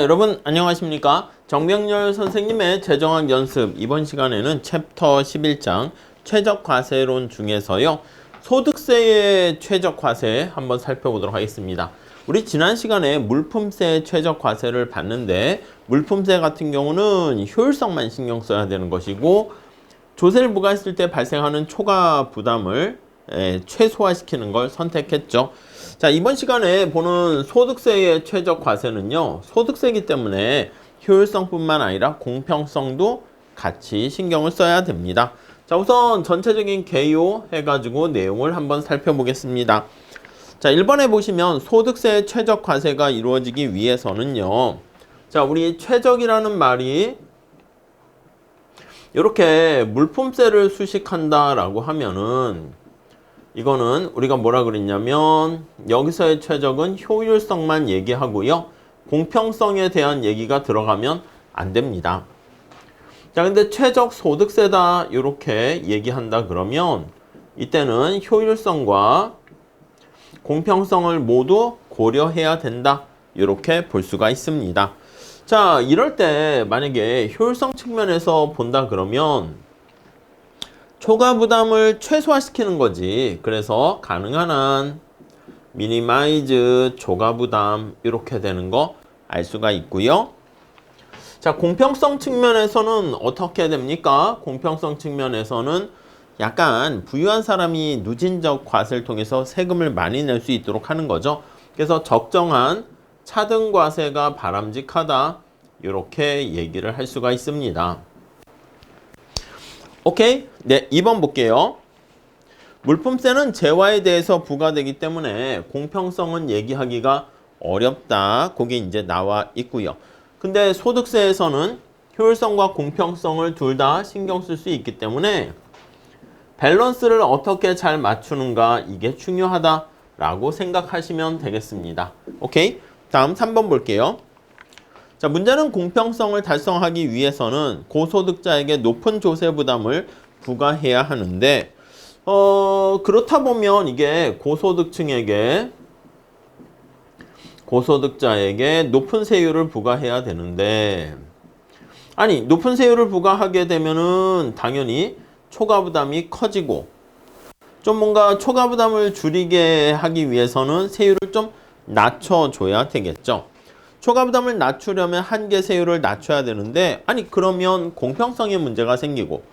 여러분 안녕하십니까? 정병렬 선생님의 재정학 연습 이번 시간에는 챕터 11장 최적과세론 중에서요 소득세의 최적과세 한번 살펴보도록 하겠습니다. 우리 지난 시간에 물품세 최적과세를 봤는데 물품세 같은 경우는 효율성만 신경 써야 되는 것이고 조세를 부과했을 때 발생하는 초과 부담을 최소화시키는 걸 선택했죠. 자, 이번 시간에 보는 소득세의 최적과세는요. 소득세이기 때문에 효율성뿐만 아니라 공평성도 같이 신경을 써야 됩니다. 자, 우선 전체적인 개요 해가지고 내용을 한번 살펴보겠습니다. 자, 1번에 보시면 소득세의 최적과세가 이루어지기 위해서는요. 자, 우리 최적이라는 말이 이렇게 물품세를 수식한다라고 하면은 이거는 우리가 뭐라 그랬냐면 여기서의 최적은 효율성만 얘기하고요. 공평성에 대한 얘기가 들어가면 안 됩니다. 자, 근데 최적 소득세다 이렇게 얘기한다 그러면 이때는 효율성과 공평성을 모두 고려해야 된다 이렇게 볼 수가 있습니다. 자, 이럴 때 만약에 효율성 측면에서 본다 그러면 초과 부담을 최소화시키는 거지. 그래서 가능한 한 미니마이즈 초과 부담 이렇게 되는 거 알 수가 있고요. 자, 공평성 측면에서는 어떻게 됩니까? 공평성 측면에서는 약간 부유한 사람이 누진적 과세를 통해서 세금을 많이 낼 수 있도록 하는 거죠. 그래서 적정한 차등 과세가 바람직하다 이렇게 얘기를 할 수가 있습니다. 오케이? 네, 2번 볼게요. 물품세는 재화에 대해서 부과되기 때문에 공평성은 얘기하기가 어렵다. 그게 이제 나와 있고요. 근데 소득세에서는 효율성과 공평성을 둘 다 신경 쓸 수 있기 때문에 밸런스를 어떻게 잘 맞추는가 이게 중요하다라고 생각하시면 되겠습니다. 오케이? 다음 3번 볼게요. 자, 문제는 공평성을 달성하기 위해서는 고소득자에게 높은 조세 부담을 부과해야 하는데 그렇다 보면 이게 고소득자에게 높은 세율을 부과해야 되는데 아니 높은 세율을 부과하게 되면은 당연히 초과 부담이 커지고 좀 뭔가 초과 부담을 줄이게 하기 위해서는 세율을 좀 낮춰줘야 되겠죠. 초과 부담을 낮추려면 한계 세율을 낮춰야 되는데 아니 그러면 공평성의 문제가 생기고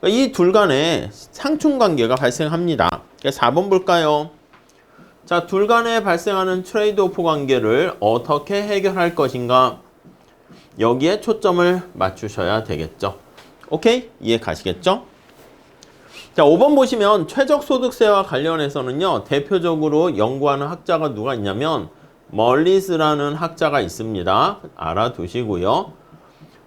이 둘 간에 상충관계가 발생합니다. 4번 볼까요? 자, 둘 간에 발생하는 트레이드오프 관계를 어떻게 해결할 것인가? 여기에 초점을 맞추셔야 되겠죠. 오케이? 이해 가시겠죠? 자, 5번 보시면 최적소득세와 관련해서는요. 대표적으로 연구하는 학자가 누가 있냐면 멀리스라는 학자가 있습니다. 알아두시고요.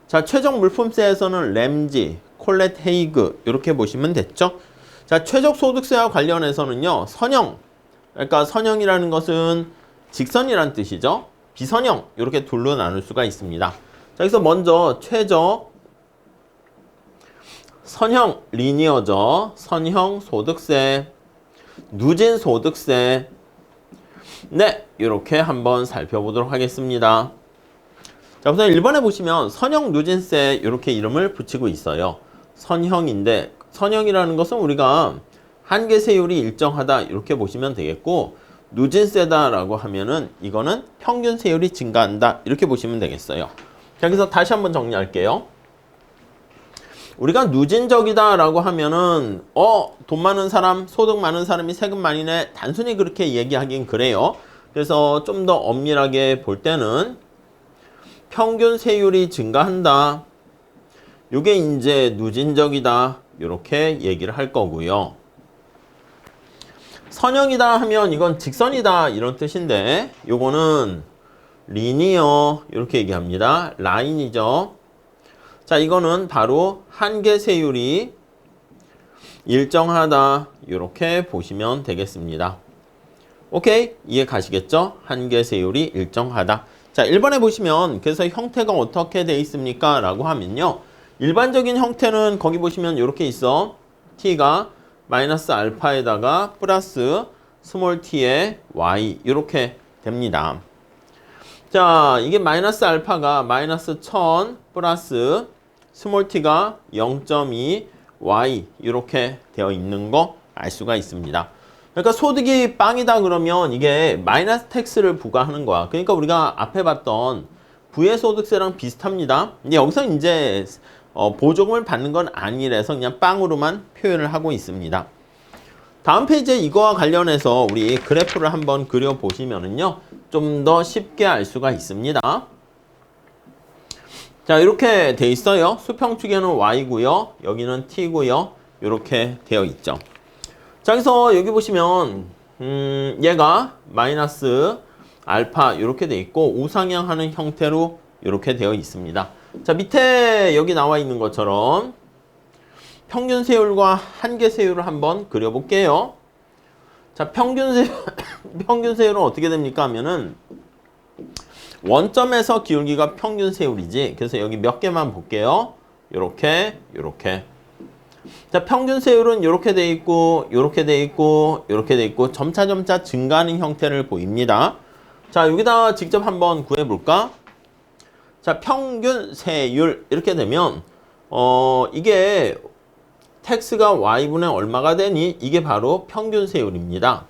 자, 최적 물품세에서는 램지, 콜렛 헤이그 이렇게 보시면 됐죠. 자, 최적 소득세와 관련해서는요. 선형, 그러니까 선형이라는 것은 직선이란 뜻이죠. 비선형 이렇게 둘로 나눌 수가 있습니다. 자, 여기서 먼저 최적 선형 리니어죠. 선형 소득세, 누진 소득세. 네, 이렇게 한번 살펴보도록 하겠습니다. 자, 우선 1번에 보시면 선형 누진세 이렇게 이름을 붙이고 있어요. 선형인데 선형이라는 것은 우리가 한계 세율이 일정하다 이렇게 보시면 되겠고 누진세다라고 하면은 이거는 평균 세율이 증가한다 이렇게 보시면 되겠어요. 자, 여기서 다시 한번 정리할게요. 우리가 누진적이다라고 하면은 돈 많은 사람, 소득 많은 사람이 세금 많이 내 단순히 그렇게 얘기하긴 그래요. 그래서 좀 더 엄밀하게 볼 때는 평균 세율이 증가한다. 이게 이제 누진적이다. 이렇게 얘기를 할 거고요. 선형이다 하면 이건 직선이다 이런 뜻인데 요거는 리니어 이렇게 얘기합니다. 라인이죠. 자, 이거는 바로 한계 세율이 일정하다 이렇게 보시면 되겠습니다. 오케이? 이해 가시겠죠? 한계 세율이 일정하다. 자, 1번에 보시면 그래서 형태가 어떻게 돼 있습니까? 라고 하면요. 일반적인 형태는 거기 보시면 이렇게 있어. t가 마이너스 알파에다가 플러스 스몰 t의 y 이렇게 됩니다. 자, 이게 마이너스 알파가 마이너스 1000 플러스 스몰 t가 0.2 y 이렇게 되어 있는 거 알 수가 있습니다. 그러니까 소득이 빵이다 그러면 이게 마이너스 텍스를 부과하는 거야. 그러니까 우리가 앞에 봤던 부의소득세랑 비슷합니다. 근데 여기서 이제 보조금을 받는 건 아니라서 그냥 빵으로만 표현을 하고 있습니다. 다음 페이지에 이거와 관련해서 우리 그래프를 한번 그려보시면은요, 좀 더 쉽게 알 수가 있습니다. 자, 이렇게 돼 있어요. 수평축에는 y고요. 여기는 t고요. 이렇게 되어 있죠. 자, 그래서 여기 보시면 얘가 마이너스 알파 이렇게 돼 있고 우상향하는 형태로 이렇게 되어 있습니다. 자, 밑에 여기 나와 있는 것처럼 평균 세율과 한계 세율을 한번 그려볼게요. 자, 평균 세율은 어떻게 됩니까 하면은 원점에서 기울기가 평균 세율이지. 그래서 여기 몇 개만 볼게요. 요렇게. 자, 평균 세율은 이렇게 돼 있고, 이렇게 돼 있고, 이렇게 돼 있고, 점차 증가하는 형태를 보입니다. 자, 여기다 직접 한번 구해볼까? 자, 평균 세율 이렇게 되면 이게 텍스가 y분의 얼마가 되니? 이게 바로 평균 세율입니다.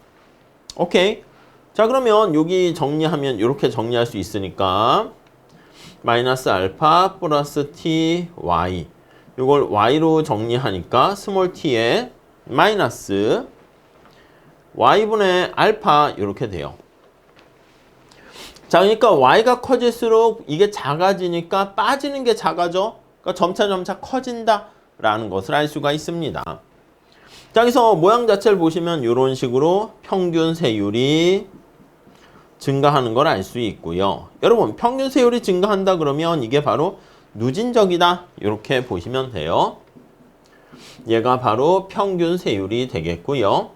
오케이. 자, 그러면 여기 정리하면 이렇게 정리할 수 있으니까 마이너스 알파 플러스 t y 이걸 y로 정리하니까 스몰 t에 마이너스 y분의 알파 이렇게 돼요. 자, 그러니까 y가 커질수록 이게 작아지니까 빠지는 게 작아져. 그러니까 점차 커진다라는 것을 알 수가 있습니다. 자, 여기서 모양 자체를 보시면 이런 식으로 평균 세율이 증가하는 걸 알 수 있고요. 여러분, 평균 세율이 증가한다 그러면 이게 바로 누진적이다 이렇게 보시면 돼요. 얘가 바로 평균 세율이 되겠고요.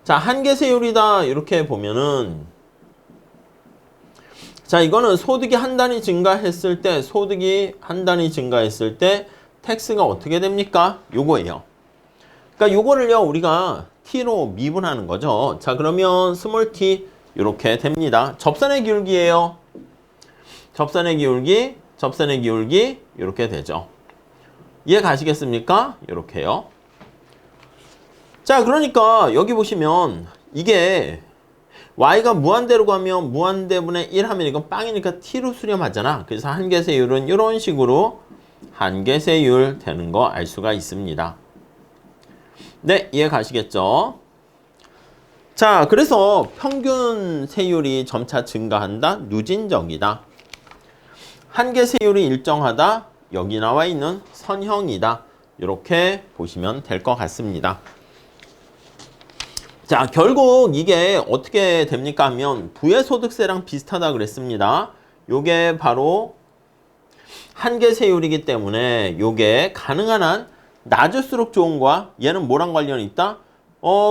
자, 한계 세율이다 이렇게 보면은 자, 이거는 소득이 한 단위 증가했을 때 텍스가 어떻게 됩니까? 요거예요. 그러니까 요거를요 우리가 t로 미분하는 거죠. 자, 그러면 스몰 t 이렇게 됩니다. 접선의 기울기예요. 접선의 기울기 이렇게 되죠. 이해 가시겠습니까? 이렇게요. 자, 그러니까 여기 보시면 이게 y가 무한대로 가면 무한대분의 1 하면 이건 빵이니까 t로 수렴하잖아. 그래서 한계세율은 이런 식으로 한계세율 되는 거 알 수가 있습니다. 네, 이해 가시겠죠? 자, 그래서 평균 세율이 점차 증가한다. 누진적이다. 한계세율이 일정하다. 여기 나와 있는 선형이다. 이렇게 보시면 될 것 같습니다. 자, 결국 이게 어떻게 됩니까 하면 부의소득세랑 비슷하다 그랬습니다. 요게 바로 한계세율이기 때문에 요게 가능한 한 낮을수록 좋은 거야. 얘는 뭐랑 관련이 있다?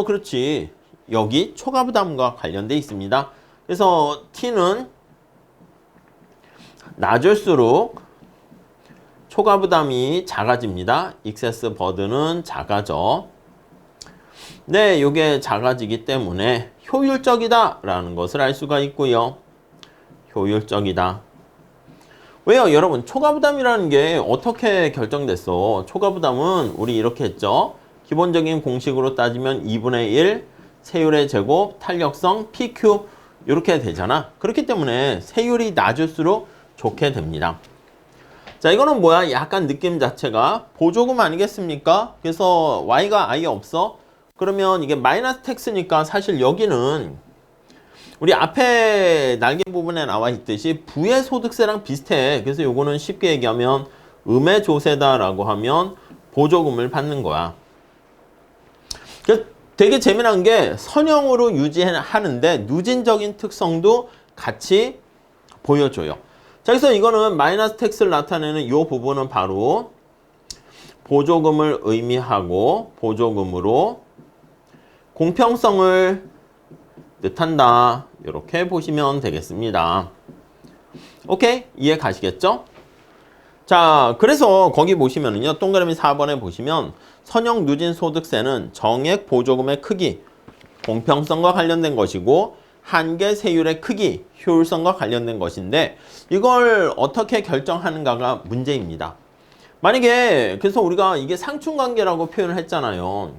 그렇지. 여기 초과부담과 관련돼 있습니다. 그래서 t는 낮을수록 초과부담이 작아집니다. excess burden은 작아져. 네, 요게 작아지기 때문에 효율적이다 라는 것을 알 수가 있고요. 효율적이다. 왜요? 여러분, 초과부담이라는 게 어떻게 결정됐어? 초과부담은 우리 이렇게 했죠. 기본적인 공식으로 따지면 2분의 1 세율의 제곱, 탄력성, PQ 이렇게 되잖아. 그렇기 때문에 세율이 낮을수록 좋게 됩니다. 자, 이거는 뭐야? 약간 느낌 자체가 보조금 아니겠습니까? 그래서 Y가 아예 없어? 그러면 이게 마이너스 텍스니까 사실 여기는 우리 앞에 날개 부분에 나와 있듯이 부의소득세랑 비슷해. 그래서 요거는 쉽게 얘기하면 음해조세다라고 하면 보조금을 받는 거야. 되게 재미난 게 선형으로 유지하는데 누진적인 특성도 같이 보여줘요. 자, 그래서 이거는 마이너스 텍스를 나타내는 이 부분은 바로 보조금을 의미하고 보조금으로 공평성을 뜻한다. 이렇게 보시면 되겠습니다. 오케이? 이해 가시겠죠? 자, 그래서 거기 보시면은요, 동그라미 4번에 보시면 선형 누진 소득세는 정액 보조금의 크기, 공평성과 관련된 것이고 한계 세율의 크기, 효율성과 관련된 것인데 이걸 어떻게 결정하는가가 문제입니다. 만약에 그래서 우리가 이게 상충관계라고 표현을 했잖아요.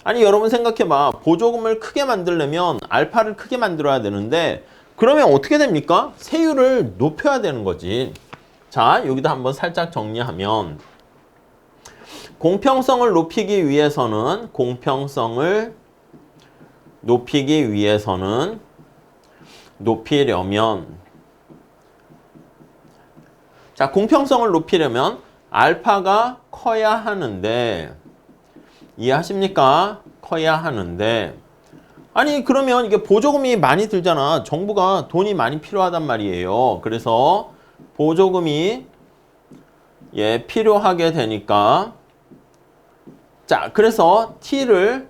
아니 여러분 생각해봐. 보조금을 크게 만들려면 알파를 크게 만들어야 되는데 그러면 어떻게 됩니까? 세율을 높여야 되는 거지. 자, 여기다 한번 살짝 정리하면 공평성을 높이기 위해서는 자, 공평성을 높이려면 알파가 커야 하는데 이해하십니까? 커야 하는데 아니 그러면 이게 보조금이 많이 들잖아. 정부가 돈이 많이 필요하단 말이에요. 그래서 보조금이 필요하게 되니까 자, 그래서 T를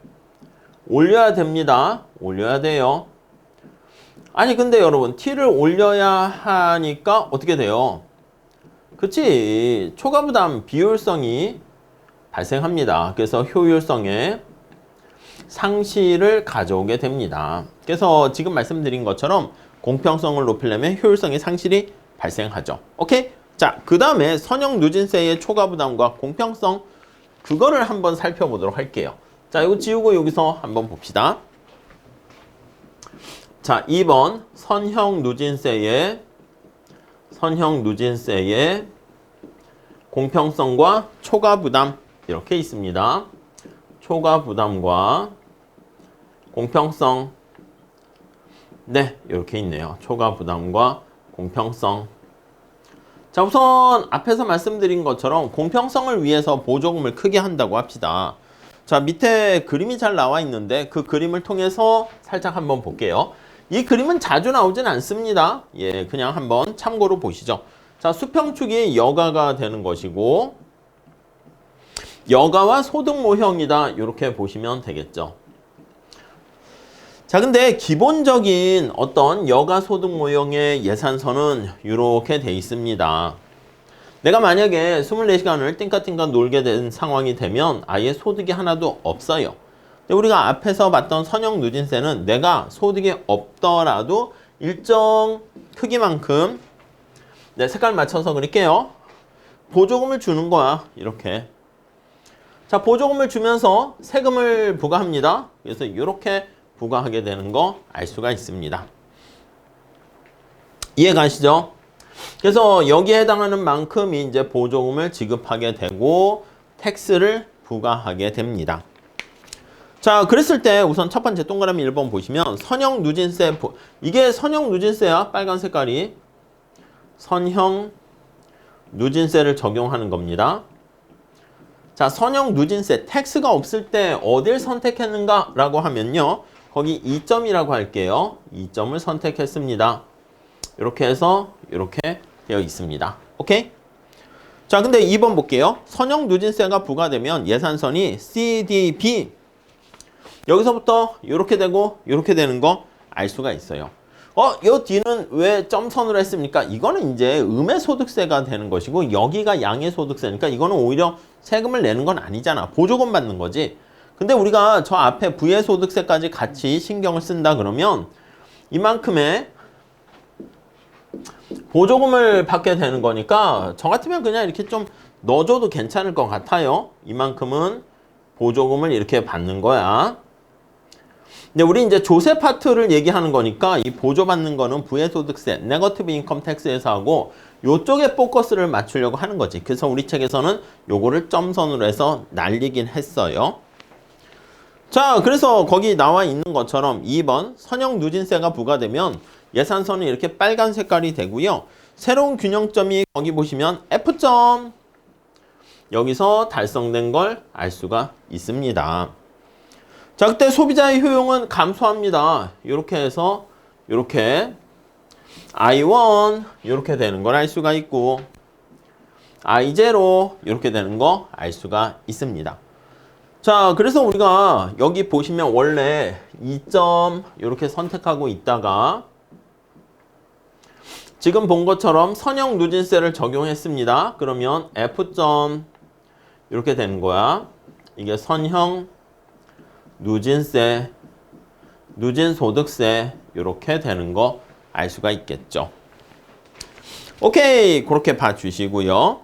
올려야 됩니다. 올려야 돼요. 아니 근데 여러분 T를 올려야 하니까 어떻게 돼요? 그치? 초과부담 비효율성이 발생합니다. 그래서 효율성에 상실을 가져오게 됩니다. 그래서 지금 말씀드린 것처럼 공평성을 높이려면 효율성의 상실이 발생하죠. 오케이? 자, 그 다음에 선형 누진세의 초과부담과 공평성 그거를 한번 살펴보도록 할게요. 자, 이거 지우고 여기서 한번 봅시다. 자, 2번 선형 누진세의 공평성과 초과부담 이렇게 있습니다. 초과부담과 공평성 네, 이렇게 있네요. 초과부담과 공평성. 자, 우선 앞에서 말씀드린 것처럼 공평성을 위해서 보조금을 크게 한다고 합시다. 자, 밑에 그림이 잘 나와 있는데 그 그림을 통해서 살짝 한번 볼게요. 이 그림은 자주 나오진 않습니다. 그냥 한번 참고로 보시죠. 자, 수평축이 여가가 되는 것이고 여가와 소득 모형이다. 이렇게 보시면 되겠죠. 자, 근데 기본적인 어떤 여가 소득 모형의 예산서는 이렇게 돼 있습니다. 내가 만약에 24시간을 띵까띵까 놀게 된 상황이 되면 아예 소득이 하나도 없어요. 근데 우리가 앞에서 봤던 선형 누진세는 내가 소득이 없더라도 일정 크기만큼 색깔 맞춰서 그릴게요. 보조금을 주는 거야. 이렇게. 자, 보조금을 주면서 세금을 부과합니다. 그래서 이렇게 부과하게 되는 거 알 수가 있습니다. 이해 가시죠? 그래서 여기에 해당하는 만큼이 이제 보조금을 지급하게 되고 텍스를 부과하게 됩니다. 자, 그랬을 때 우선 첫 번째 동그라미 1번 보시면 선형 누진세 이게 선형 누진세야. 빨간 색깔이 선형 누진세를 적용하는 겁니다. 자, 선형 누진세 텍스가 없을 때 어딜 선택했는가 라고 하면요. 거기 2점이라고 할게요. 2점을 선택했습니다. 이렇게 해서 이렇게 되어 있습니다. 오케이? 자, 근데 2번 볼게요. 선형 누진세가 부과되면 예산선이 CDB 여기서부터 이렇게 되고 이렇게 되는 거 알 수가 있어요. 요 뒤는 왜 점선으로 했습니까? 이거는 이제 음의 소득세가 되는 것이고 여기가 양의 소득세니까 이거는 오히려 세금을 내는 건 아니잖아. 보조금 받는 거지. 근데 우리가 저 앞에 부의 소득세까지 같이 신경을 쓴다 그러면 이만큼의 보조금을 받게 되는 거니까 저 같으면 그냥 이렇게 좀 넣어줘도 괜찮을 것 같아요. 이만큼은 보조금을 이렇게 받는 거야. 근데 우리 이제 조세 파트를 얘기하는 거니까 이 보조받는 거는 부의소득세, 네거티브 인컴 텍스에서 하고 요쪽에 포커스를 맞추려고 하는 거지. 그래서 우리 책에서는 요거를 점선으로 해서 날리긴 했어요. 자, 그래서 거기 나와 있는 것처럼 2번 선형 누진세가 부과되면 예산선은 이렇게 빨간 색깔이 되고요. 새로운 균형점이 거기 보시면 F점 여기서 달성된 걸 알 수가 있습니다. 자, 그때 소비자의 효용은 감소합니다. 이렇게 해서 이렇게 I1 이렇게 되는 걸 알 수가 있고 I0 이렇게 되는 거 알 수가 있습니다. 자, 그래서 우리가 여기 보시면 원래 2점 이렇게 선택하고 있다가 지금 본 것처럼 선형 누진세를 적용했습니다. 그러면 F점 이렇게 되는 거야. 이게 선형 누진세, 누진소득세 이렇게 되는 거 알 수가 있겠죠. 오케이, 그렇게 봐주시고요.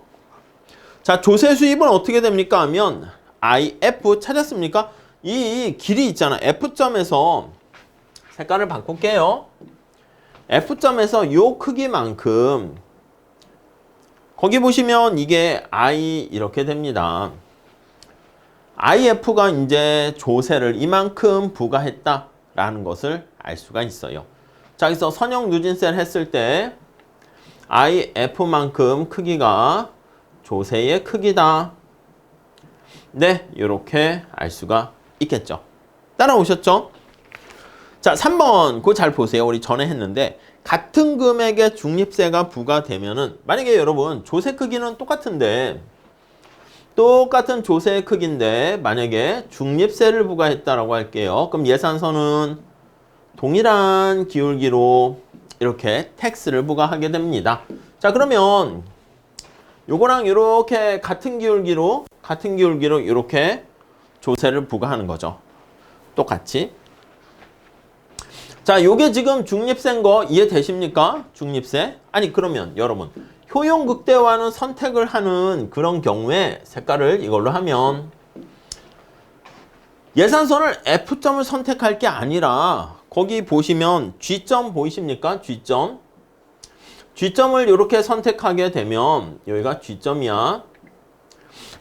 자, 조세 수입은 어떻게 됩니까 하면 IF 찾았습니까? 이 길이 있잖아. F점에서 색깔을 바꿀게요. F점에서 요 크기만큼 거기 보시면 이게 I 이렇게 됩니다. IF가 이제 조세를 이만큼 부과했다라는 것을 알 수가 있어요. 자, 여기서 선형 누진세를 했을 때 IF만큼 크기가 조세의 크기다. 네, 이렇게 알 수가 있겠죠. 따라오셨죠? 자, 3번 그거 잘 보세요. 우리 전에 했는데 같은 금액의 중립세가 부과되면은 만약에 여러분 조세 크기는 똑같은데 똑같은 조세의 크기인데 만약에 중립세를 부과했다라고 할게요. 그럼 예산서는 동일한 기울기로 이렇게 텍스를 부과하게 됩니다. 자, 그러면 요거랑 이렇게 같은 기울기로 이렇게 조세를 부과하는 거죠. 똑같이. 자, 요게 지금 중립세인 거 이해되십니까? 중립세. 아니, 그러면 여러분 효용 극대화는 선택을 하는 그런 경우에 색깔을 이걸로 하면 예산선을 F점을 선택할 게 아니라 거기 보시면 G점 보이십니까? G점. G점을 이렇게 선택하게 되면 여기가 G점이야.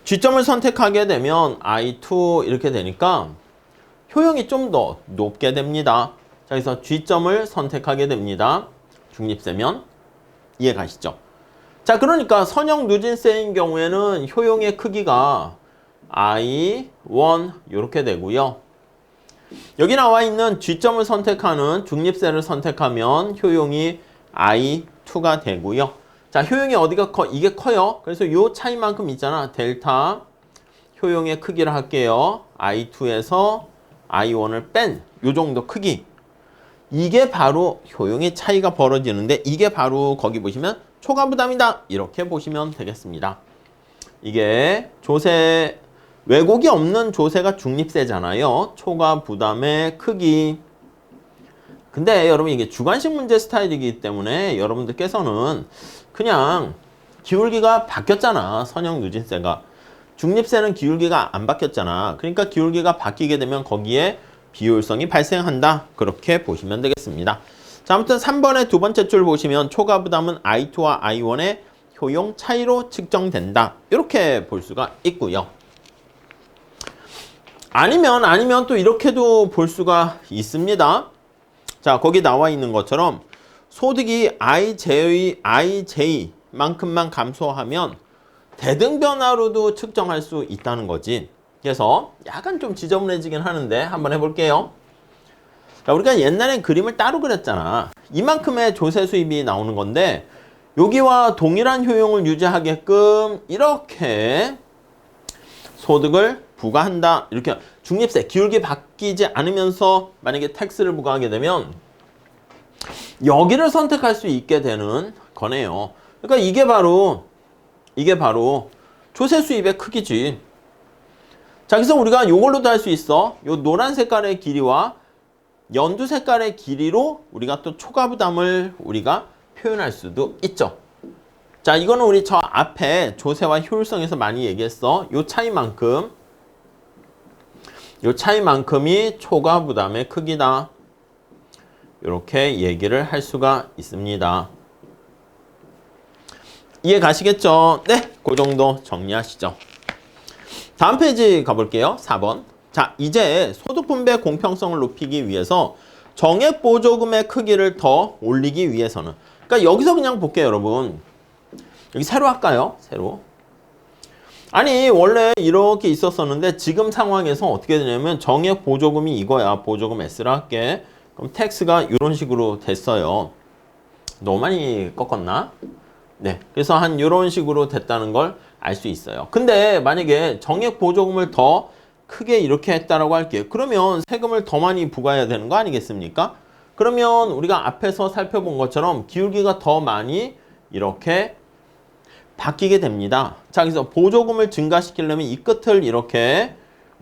G점을 선택하게 되면 I2 이렇게 되니까 효용이 좀 더 높게 됩니다. 자, 그래서 G점을 선택하게 됩니다. 중립세면. 이해 가시죠? 자, 그러니까 선형 누진세인 경우에는 효용의 크기가 I1 이렇게 되고요. 여기 나와 있는 G점을 선택하는 중립세를 선택하면 효용이 I2가 되고요. 자, 효용이 어디가 커? 이게 커요. 그래서 요 차이만큼 있잖아. 델타 효용의 크기를 할게요. I2에서 I1을 뺀 요 정도 크기. 이게 바로 효용의 차이가 벌어지는데 이게 바로 거기 보시면 초과부담이다. 이렇게 보시면 되겠습니다. 이게 조세 왜곡이 없는 조세가 중립세잖아요. 초과부담의 크기. 근데 여러분 이게 주관식 문제 스타일이기 때문에 여러분들께서는 그냥 기울기가 바뀌었잖아. 선형 누진세가. 중립세는 기울기가 안 바뀌었잖아. 그러니까 기울기가 바뀌게 되면 거기에 비효율성이 발생한다. 그렇게 보시면 되겠습니다. 자, 아무튼 3번의 두 번째 줄 보시면 초과부담은 I2와 I1의 효용 차이로 측정된다. 이렇게 볼 수가 있고요. 아니면 또 이렇게도 볼 수가 있습니다. 자, 거기 나와 있는 것처럼 소득이 IJ만큼만 감소하면 대등변화로도 측정할 수 있다는 거지. 그래서 약간 좀 지저분해지긴 하는데 한번 해볼게요. 자, 우리가 옛날엔 그림을 따로 그렸잖아. 이만큼의 조세 수입이 나오는 건데 여기와 동일한 효용을 유지하게끔 이렇게 소득을 부과한다. 이렇게 중립세, 기울기 바뀌지 않으면서 만약에 텍스를 부과하게 되면 여기를 선택할 수 있게 되는 거네요. 그러니까 이게 바로 조세 수입의 크기지. 자, 그래서 우리가 이걸로도 할 수 있어. 요 노란 색깔의 길이와 연두 색깔의 길이로 우리가 또 초과부담을 우리가 표현할 수도 있죠. 자, 이거는 우리 저 앞에 조세와 효율성에서 많이 얘기했어. 요 차이만큼이 초과부담의 크기다. 이렇게 얘기를 할 수가 있습니다. 이해 가시겠죠? 네, 그 정도 정리하시죠. 다음 페이지 가볼게요. 4번. 자, 이제 소득분배 공평성을 높이기 위해서 정액보조금의 크기를 더 올리기 위해서는, 그러니까 여기서 그냥 볼게요, 여러분. 여기 세로 할까요? 세로. 아니, 원래 이렇게 있었었는데 지금 상황에서 어떻게 되냐면 정액보조금이 이거야. 보조금 S라 할게. 그럼 텍스가 이런 식으로 됐어요. 너무 많이 꺾었나? 네, 그래서 한 이런 식으로 됐다는 걸 알 수 있어요. 근데 만약에 정액보조금을 더 크게 이렇게 했다라고 할게요. 그러면 세금을 더 많이 부과해야 되는 거 아니겠습니까? 그러면 우리가 앞에서 살펴본 것처럼 기울기가 더 많이 이렇게 바뀌게 됩니다. 자, 그래서 보조금을 증가시키려면 이 끝을 이렇게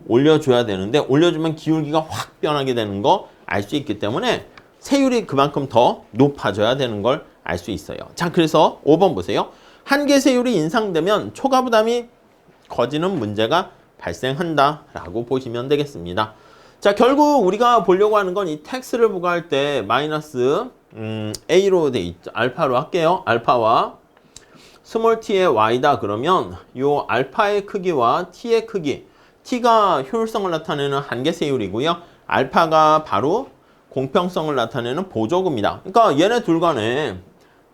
올려줘야 되는데 올려주면 기울기가 확 변하게 되는 거 알 수 있기 때문에 세율이 그만큼 더 높아져야 되는 걸 알 수 있어요. 자, 그래서 5번 보세요. 한계 세율이 인상되면 초과 부담이 커지는 문제가 발생한다라고 보시면 되겠습니다. 자, 결국 우리가 보려고 하는 건 이 텍스를 부과할 때 마이너스 A로 돼 있죠. 알파로 할게요. 알파와 스몰 t의 y다 그러면 요 알파의 크기와 t의 크기, t가 효율성을 나타내는 한계 세율이고요. 알파가 바로 공평성을 나타내는 보조금이다. 그러니까 얘네 둘 간에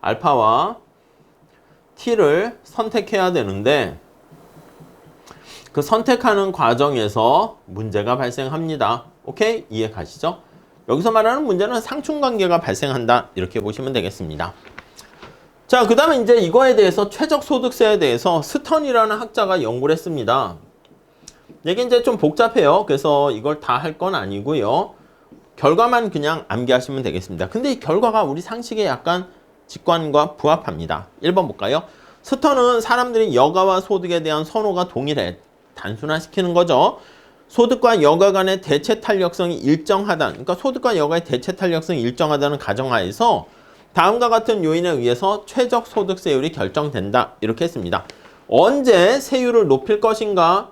알파와 t를 선택해야 되는데 그 선택하는 과정에서 문제가 발생합니다. 오케이? 이해 가시죠? 여기서 말하는 문제는 상충관계가 발생한다. 이렇게 보시면 되겠습니다. 자, 그 다음에 이제 이거에 대해서 최적소득세에 대해서 스턴이라는 학자가 연구를 했습니다. 이게 이제 좀 복잡해요. 그래서 이걸 다 할 건 아니고요. 결과만 그냥 암기하시면 되겠습니다. 근데 이 결과가 우리 상식에 약간 직관과 부합합니다. 1번 볼까요? 스턴은 사람들이 여가와 소득에 대한 선호가 동일해. 단순화시키는 거죠. 소득과 여가 간의 대체 탄력성이 일정하다. 그러니까 소득과 여가의 대체 탄력성이 일정하다는 가정하에서 다음과 같은 요인에 의해서 최적 소득세율이 결정된다. 이렇게 했습니다. 언제 세율을 높일 것인가?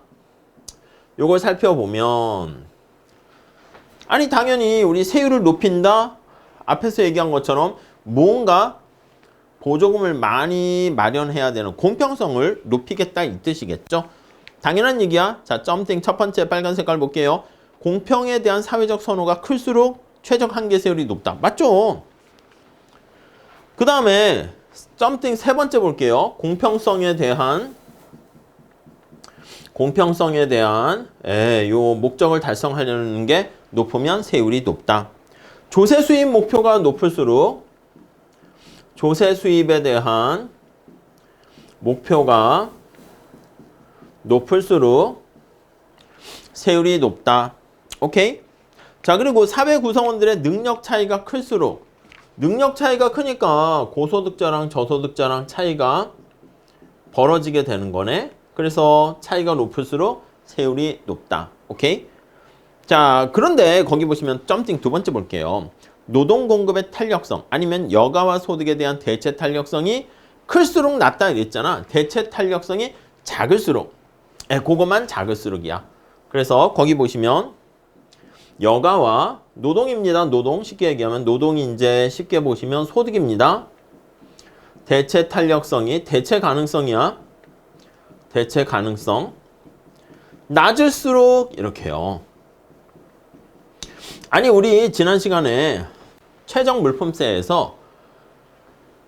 요걸 살펴보면 아니 당연히 우리 세율을 높인다. 앞에서 얘기한 것처럼 뭔가 보조금을 많이 마련해야 되는 공평성을 높이겠다 이 뜻이겠죠. 당연한 얘기야. 자, 점띵 첫 번째 빨간 색깔 볼게요. 공평에 대한 사회적 선호가 클수록 최적 한계 세율이 높다. 맞죠? 그 다음에 점띵 세 번째 볼게요. 공평성에 대한 요 목적을 달성하려는 게 높으면 세율이 높다. 조세 수입 목표가 높을수록 조세 수입에 대한 목표가 높을수록 세율이 높다. 오케이? 자, 그리고 사회 구성원들의 능력 차이가 클수록 능력 차이가 크니까 고소득자랑 저소득자랑 차이가 벌어지게 되는 거네. 그래서 차이가 높을수록 세율이 높다. 오케이? 자, 그런데 거기 보시면 점띵 두 번째 볼게요. 노동 공급의 탄력성 아니면 여가와 소득에 대한 대체 탄력성이 클수록 낮다 이랬잖아. 대체 탄력성이 작을수록 그거만 작을수록이야. 그래서 거기 보시면 여가와 노동입니다. 노동 쉽게 얘기하면 노동이 이제 쉽게 보시면 소득입니다. 대체 탄력성이 대체 가능성이야. 대체 가능성 낮을수록 이렇게요. 아니 우리 지난 시간에 최적 물품세에서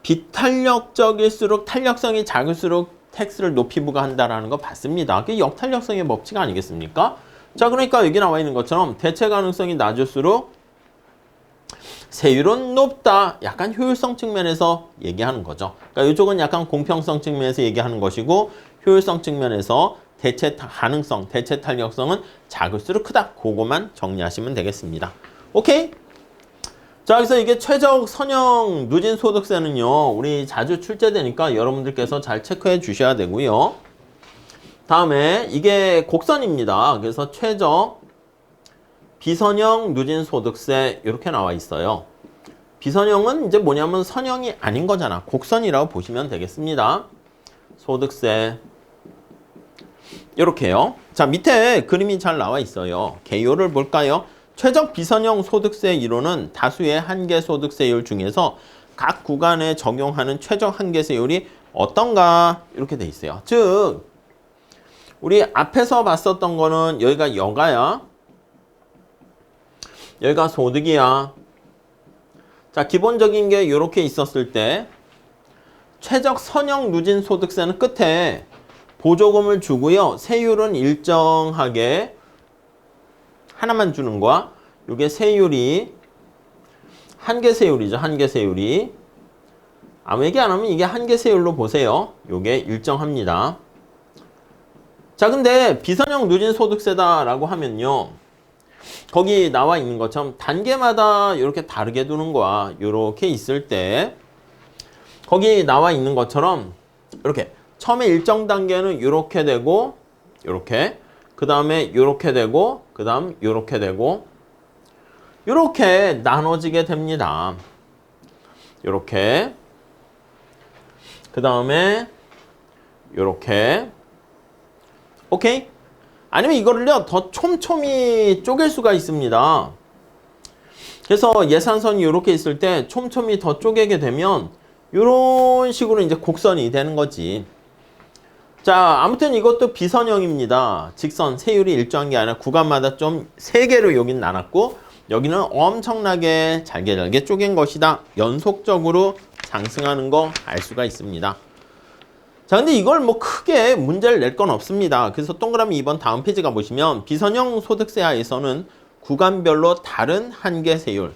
비탄력적일수록 탄력성이 작을수록 텍스를 높이 부과한다라는 거 봤습니다. 그게 역탄력성의 법칙 아니겠습니까? 자, 그러니까 여기 나와 있는 것처럼 대체 가능성이 낮을수록 세율은 높다. 약간 효율성 측면에서 얘기하는 거죠. 그러니까 이쪽은 약간 공평성 측면에서 얘기하는 것이고 효율성 측면에서 대체 가능성, 대체 탄력성은 작을수록 크다. 그거만 정리하시면 되겠습니다. 오케이? 자, 그래서 이게 최적 선형 누진 소득세는요. 우리 자주 출제되니까 여러분들께서 잘 체크해 주셔야 되고요. 다음에 이게 곡선입니다. 그래서 최적 비선형 누진 소득세 이렇게 나와 있어요. 비선형은 이제 뭐냐면 선형이 아닌 거잖아. 곡선이라고 보시면 되겠습니다. 소득세 이렇게요. 자, 밑에 그림이 잘 나와 있어요. 개요를 볼까요? 최적 비선형 소득세 이론은 다수의 한계 소득세율 중에서 각 구간에 적용하는 최적 한계세율이 어떤가 이렇게 돼 있어요. 즉 우리 앞에서 봤었던 거는 여기가 여가야. 여기가 소득이야. 자, 기본적인 게 이렇게 있었을 때 최적 선형 누진 소득세는 끝에 보조금을 주고요. 세율은 일정하게 하나만 주는 거야. 이게 세율이 한계세율이죠. 한계세율이. 아무 얘기 안 하면 이게 한계세율로 보세요. 이게 일정합니다. 자, 근데 비선형 누진 소득세다라고 하면요. 거기 나와 있는 것처럼 단계마다 이렇게 다르게 두는 거야. 이렇게 있을 때 거기 나와 있는 것처럼 이렇게 처음에 일정 단계는 이렇게 되고 이렇게 그 다음에 이렇게 되고 그 다음 이렇게 되고 이렇게 나눠지게 됩니다. 이렇게. 그 다음에 이렇게. 오케이? 아니면 이거를요 더 촘촘히 쪼갤 수가 있습니다. 그래서 예산선이 이렇게 있을 때 촘촘히 더 쪼개게 되면 이런 식으로 이제 곡선이 되는 거지. 자, 아무튼 이것도 비선형입니다. 직선, 세율이 일정한 게 아니라 구간마다 좀 3개로 여긴 나눴고 여기는 엄청나게 잘게 쪼갠 것이다. 연속적으로 상승하는 거 알 수가 있습니다. 자, 근데 이걸 뭐 크게 문제를 낼 건 없습니다. 그래서 동그라미 2번 다음 페이지 가보시면 비선형 소득세 하에서는 구간별로 다른 한계세율.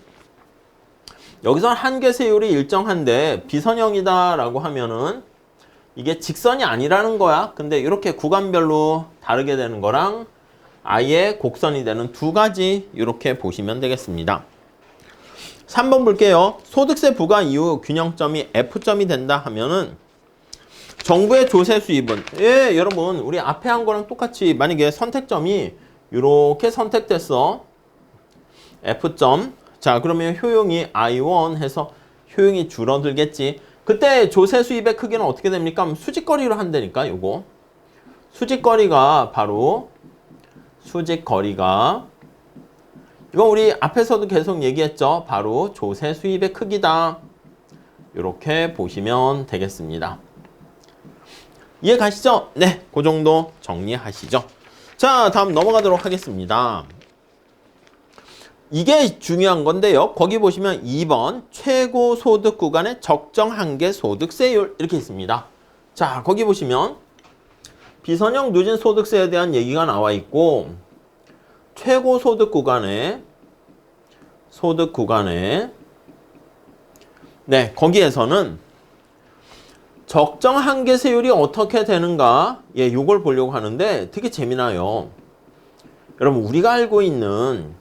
여기서 한계세율이 일정한데 비선형이다 라고 하면은 이게 직선이 아니라는 거야. 근데 이렇게 구간별로 다르게 되는 거랑 아예 곡선이 되는 두 가지 이렇게 보시면 되겠습니다. 3번 볼게요. 소득세 부과 이후 균형점이 F점이 된다 하면은 정부의 조세 수입은, 예, 여러분 우리 앞에 한 거랑 똑같이 만약에 선택점이 이렇게 선택됐어. F점. 자, 그러면 효용이 I1 해서 효용이 줄어들겠지. 그때 조세 수입의 크기는 어떻게 됩니까? 수직거리로 한다니까, 요거. 수직거리가 바로 수직거리가 이건 우리 앞에서도 계속 얘기했죠. 바로 조세 수입의 크기다. 이렇게 보시면 되겠습니다. 이해 가시죠? 네, 그 정도 정리하시죠. 자, 다음 넘어가도록 하겠습니다. 이게 중요한 건데요. 거기 보시면 2번 최고 소득 구간의 적정 한계 소득세율 이렇게 있습니다. 자, 거기 보시면 비선형 누진 소득세에 대한 얘기가 나와 있고 최고 소득 구간의 네, 거기에서는 적정 한계세율이 어떻게 되는가? 예, 요걸 보려고 하는데 되게 재미나요. 여러분, 우리가 알고 있는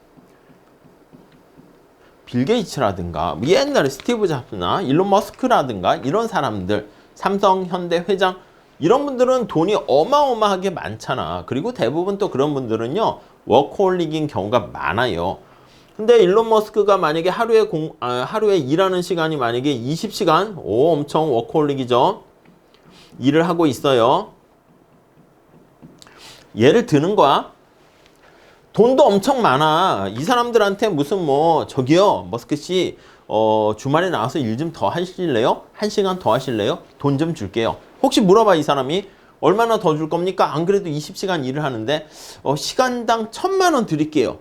빌 게이츠라든가 옛날에 스티브 잡스나 일론 머스크라든가 이런 사람들, 삼성, 현대 회장 이런 분들은 돈이 어마어마하게 많잖아. 그리고 대부분 또 그런 분들은요 워커홀릭인 경우가 많아요. 근데 일론 머스크가 만약에 하루에 일하는 시간이 만약에 20시간, 엄청 워커홀릭이죠. 일을 하고 있어요. 예를 드는 거야. 돈도 엄청 많아. 이 사람들한테 무슨 저기요 머스크 씨 주말에 나와서 일 좀 더 하실래요? 1시간 더 하실래요? 돈 좀 줄게요. 혹시 물어봐, 이 사람이 얼마나 더 줄 겁니까? 안 그래도 20시간 일을 하는데 시간당 1,000만 원 드릴게요.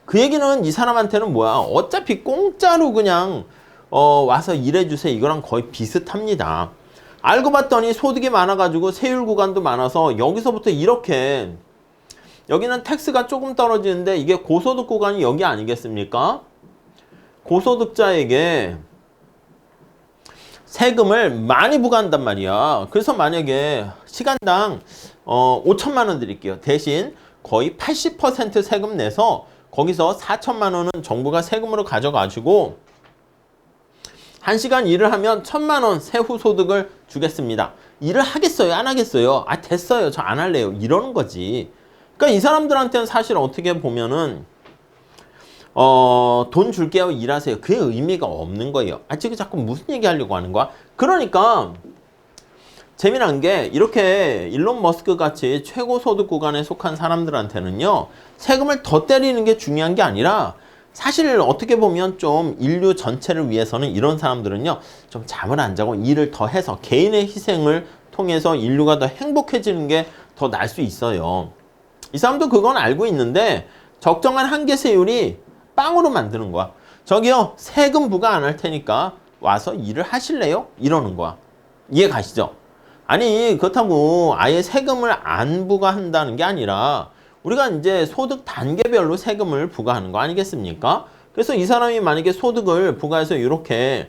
그 얘기는 이 사람한테는 뭐야? 어차피 공짜로 그냥 와서 일해주세요. 이거랑 거의 비슷합니다. 알고 봤더니 소득이 많아가지고 세율 구간도 많아서 여기서부터 이렇게 여기는 텍스가 조금 떨어지는데 이게 고소득 구간이 여기 아니겠습니까? 고소득자에게 세금을 많이 부과한단 말이야. 그래서 만약에 시간당 5천만 원 드릴게요. 대신 거의 80% 세금 내서 거기서 4천만 원은 정부가 세금으로 가져가지고 1시간 일을 하면 1,000만 원 세후 소득을 주겠습니다. 일을 하겠어요? 안 하겠어요? 아, 됐어요. 저 안 할래요. 이러는 거지. 그러니까 이 사람들한테는 사실 어떻게 보면은 돈 줄게요. 일하세요. 그게 의미가 없는 거예요. 아, 지금 자꾸 무슨 얘기 하려고 하는 거야? 그러니까 재미난 게 이렇게 일론 머스크 같이 최고 소득 구간에 속한 사람들한테는요 세금을 더 때리는 게 중요한 게 아니라 사실 어떻게 보면 좀 인류 전체를 위해서는 이런 사람들은요 좀 잠을 안 자고 일을 더 해서 개인의 희생을 통해서 인류가 더 행복해지는 게 더 날 수 있어요. 이 사람도 그건 알고 있는데 적정한 한계세율이 빵으로 만드는 거야. 저기요 세금 부과 안 할 테니까 와서 일을 하실래요? 이러는 거야. 이해 가시죠? 아니 그렇다고 아예 세금을 안 부과한다는 게 아니라 우리가 이제 소득 단계별로 세금을 부과하는 거 아니겠습니까? 그래서 이 사람이 만약에 소득을 부과해서 이렇게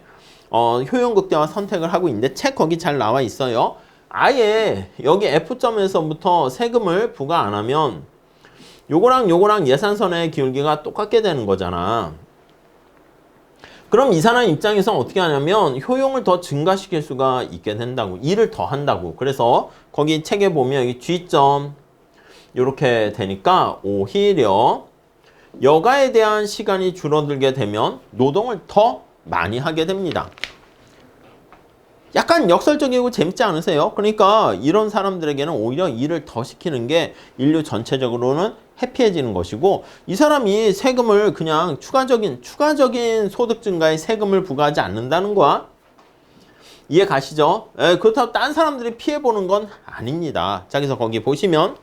효용 극대화 선택을 하고 있는데 책 거기 잘 나와 있어요. 아예 여기 F점에서부터 세금을 부과 안 하면 요거랑 예산선의 기울기가 똑같게 되는 거잖아. 그럼 이 사람 입장에서 어떻게 하냐면 효용을 더 증가시킬 수가 있게 된다고. 일을 더 한다고. 그래서 거기 책에 보면 이 G점 이렇게 되니까 오히려 여가에 대한 시간이 줄어들게 되면 노동을 더 많이 하게 됩니다. 약간 역설적이고 재밌지 않으세요? 그러니까 이런 사람들에게는 오히려 일을 더 시키는 게 인류 전체적으로는 해피해지는 것이고, 이 사람이 세금을 그냥 추가적인 소득 증가에 세금을 부과하지 않는다는 거야. 이해 가시죠? 그렇다고 딴 사람들이 피해보는 건 아닙니다. 자, 그래서 거기 보시면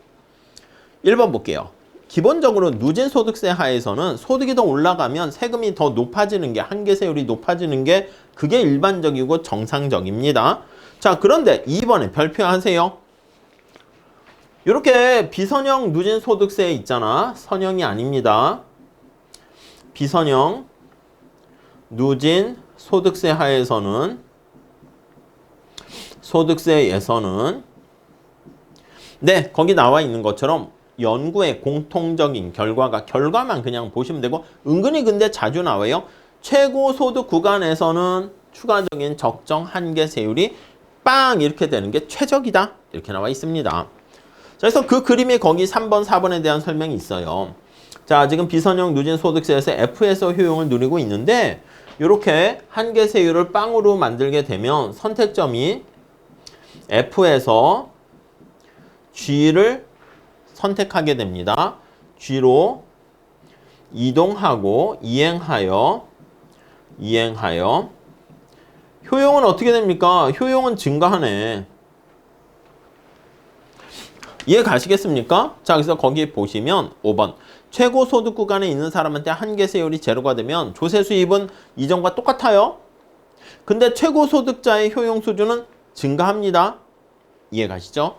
1번 볼게요. 기본적으로 누진 소득세 하에서는 소득이 더 올라가면 세금이 더 높아지는 게, 한계세율이 높아지는 게 그게 일반적이고 정상적입니다. 자, 그런데 2번에 별표하세요. 이렇게 비선형 누진 소득세 있잖아. 선형이 아닙니다. 비선형 누진 소득세 하에서는, 소득세에서는, 네, 거기 나와 있는 것처럼 연구의 공통적인 결과만 그냥 보시면 되고, 은근히 근데 자주 나와요. 최고 소득 구간에서는 추가적인 적정 한계 세율이 빵 이렇게 되는 게 최적이다. 이렇게 나와 있습니다. 자, 그래서 그 그림이 거기 3번, 4번에 대한 설명이 있어요. 자, 지금 비선형 누진 소득세에서 F에서 효용을 누리고 있는데, 이렇게 한계 세율을 빵으로 만들게 되면 선택점이 F에서 G를 선택하게 됩니다. G로 이동하고 이행하여 효용은 어떻게 됩니까? 효용은 증가하네. 이해 가시겠습니까? 자, 그래서 거기 보시면 5번 최고 소득 구간에 있는 사람한테 한계 세율이 제로가 되면 조세 수입은 이전과 똑같아요. 근데 최고 소득자의 효용 수준은 증가합니다. 이해 가시죠?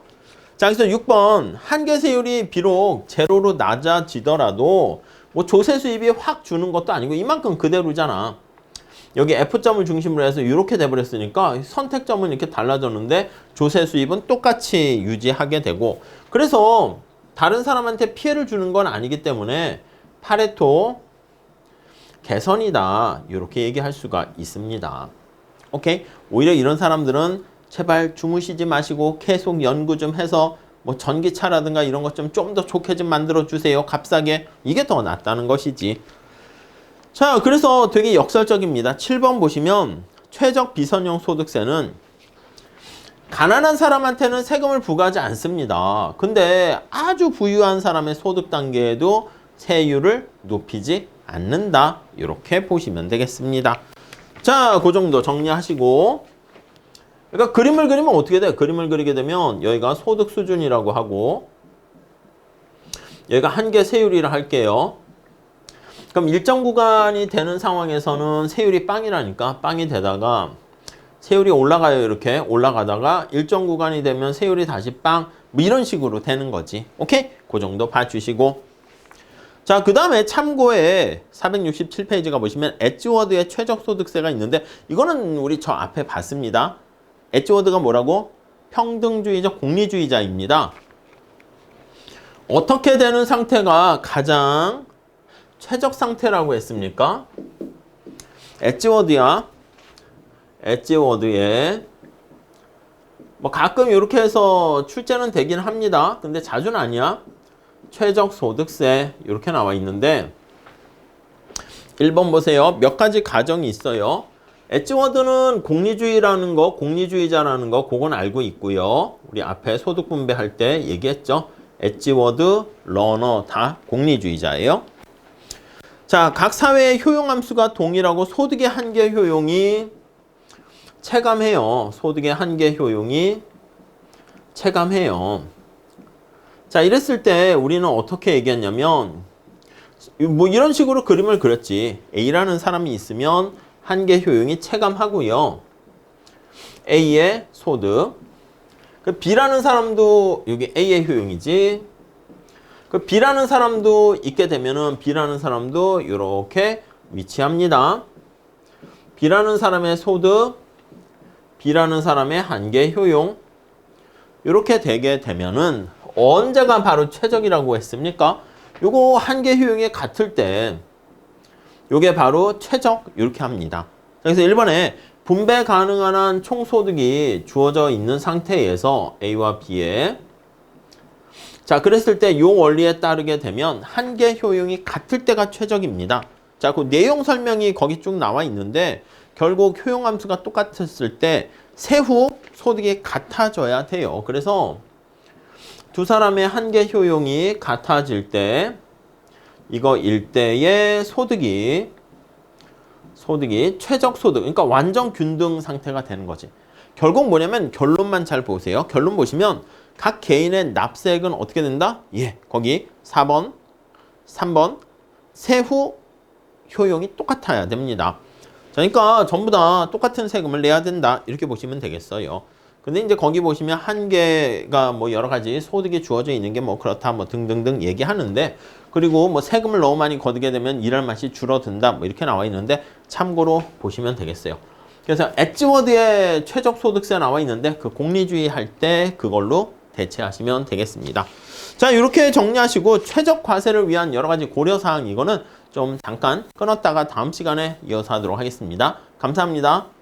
자, 그래서 6번 한계 세율이 비록 제로로 낮아지더라도 뭐 조세 수입이 확 주는 것도 아니고 이만큼 그대로잖아. 여기 F점을 중심으로 해서 이렇게 돼버렸으니까 선택점은 이렇게 달라졌는데 조세 수입은 똑같이 유지하게 되고, 그래서 다른 사람한테 피해를 주는 건 아니기 때문에 파레토 개선이다, 이렇게 얘기할 수가 있습니다. 오케이? 오히려 이런 사람들은 제발 주무시지 마시고 계속 연구 좀 해서 뭐 전기차라든가 이런 것 좀 더 좋게 좀 만들어 주세요. 값싸게. 이게 더 낫다는 것이지. 자, 그래서 되게 역설적입니다. 7번 보시면 최적 비선형 소득세는 가난한 사람한테는 세금을 부과하지 않습니다. 근데 아주 부유한 사람의 소득 단계에도 세율을 높이지 않는다. 이렇게 보시면 되겠습니다. 자, 그 정도 정리하시고, 그러니까 그림을 그리면 어떻게 돼? 그림을 그리게 되면 여기가 소득 수준이라고 하고 여기가 한계 세율이라 할게요. 그럼 일정 구간이 되는 상황에서는 세율이 빵이라니까, 빵이 되다가 세율이 올라가요. 이렇게 올라가다가 일정 구간이 되면 세율이 다시 빵, 뭐 이런 식으로 되는 거지. 오케이? 그 정도 봐주시고, 자, 그 다음에 참고에 467페이지가 보시면 엣지워드의 최적 소득세가 있는데, 이거는 우리 저 앞에 봤습니다. 엣지워드가 뭐라고? 평등주의적 공리주의자입니다. 어떻게 되는 상태가 가장 최적 상태라고 했습니까? 엣지워드야. 엣지워드에 뭐 가끔 이렇게 해서 출제는 되긴 합니다. 근데 자주는 아니야. 최적 소득세 이렇게 나와 있는데 1번 보세요. 몇 가지 가정이 있어요. 엣지워드는 공리주의라는 거, 공리주의자라는 거, 그건 알고 있고요. 우리 앞에 소득 분배할 때 얘기했죠. 엣지워드, 러너 다 공리주의자예요. 자, 각 사회의 효용함수가 동일하고 소득의 한계 효용이 체감해요. 소득의 한계 효용이 체감해요. 자, 이랬을 때 우리는 어떻게 얘기했냐면 뭐 이런 식으로 그림을 그렸지. A라는 사람이 있으면 한계 효용이 체감하고요. A의 소득. 그 B라는 사람도 여기 A의 효용이지. 그 B라는 사람도 있게 되면은 B라는 사람도 이렇게 위치합니다. B라는 사람의 소득, B라는 사람의 한계 효용. 이렇게 되게 되면은 언제가 바로 최적이라고 했습니까? 요거 한계 효용이 같을 때 요게 바로 최적 이렇게 합니다. 그래서 1번에 분배 가능한 한 총소득이 주어져 있는 상태에서 A와 B에 자, 그랬을 때 이 원리에 따르게 되면 한계 효용이 같을 때가 최적입니다. 자, 그 내용 설명이 거기 쭉 나와 있는데 결국 효용함수가 똑같았을 때 세후 소득이 같아져야 돼요. 그래서 두 사람의 한계 효용이 같아질 때 이거 일대의 소득이 최적 소득, 그러니까 완전 균등 상태가 되는 거지. 결국 뭐냐면 결론만 잘 보세요. 결론 보시면 각 개인의 납세액은 어떻게 된다? 예, 거기 4번, 3번 세후 효용이 똑같아야 됩니다. 자, 그러니까 전부 다 똑같은 세금을 내야 된다. 이렇게 보시면 되겠어요. 근데 이제 거기 보시면 한계가 뭐 여러 가지 소득이 주어져 있는 게 뭐 그렇다 뭐 등등등 얘기하는데, 그리고 뭐 세금을 너무 많이 거두게 되면 일할 맛이 줄어든다 뭐 이렇게 나와 있는데 참고로 보시면 되겠어요. 그래서 엣지워드의 최적 소득세 나와 있는데 그 공리주의 할 때 그걸로 대체하시면 되겠습니다. 자, 이렇게 정리하시고 최적 과세를 위한 여러 가지 고려사항 이거는 좀 잠깐 끊었다가 다음 시간에 이어서 하도록 하겠습니다. 감사합니다.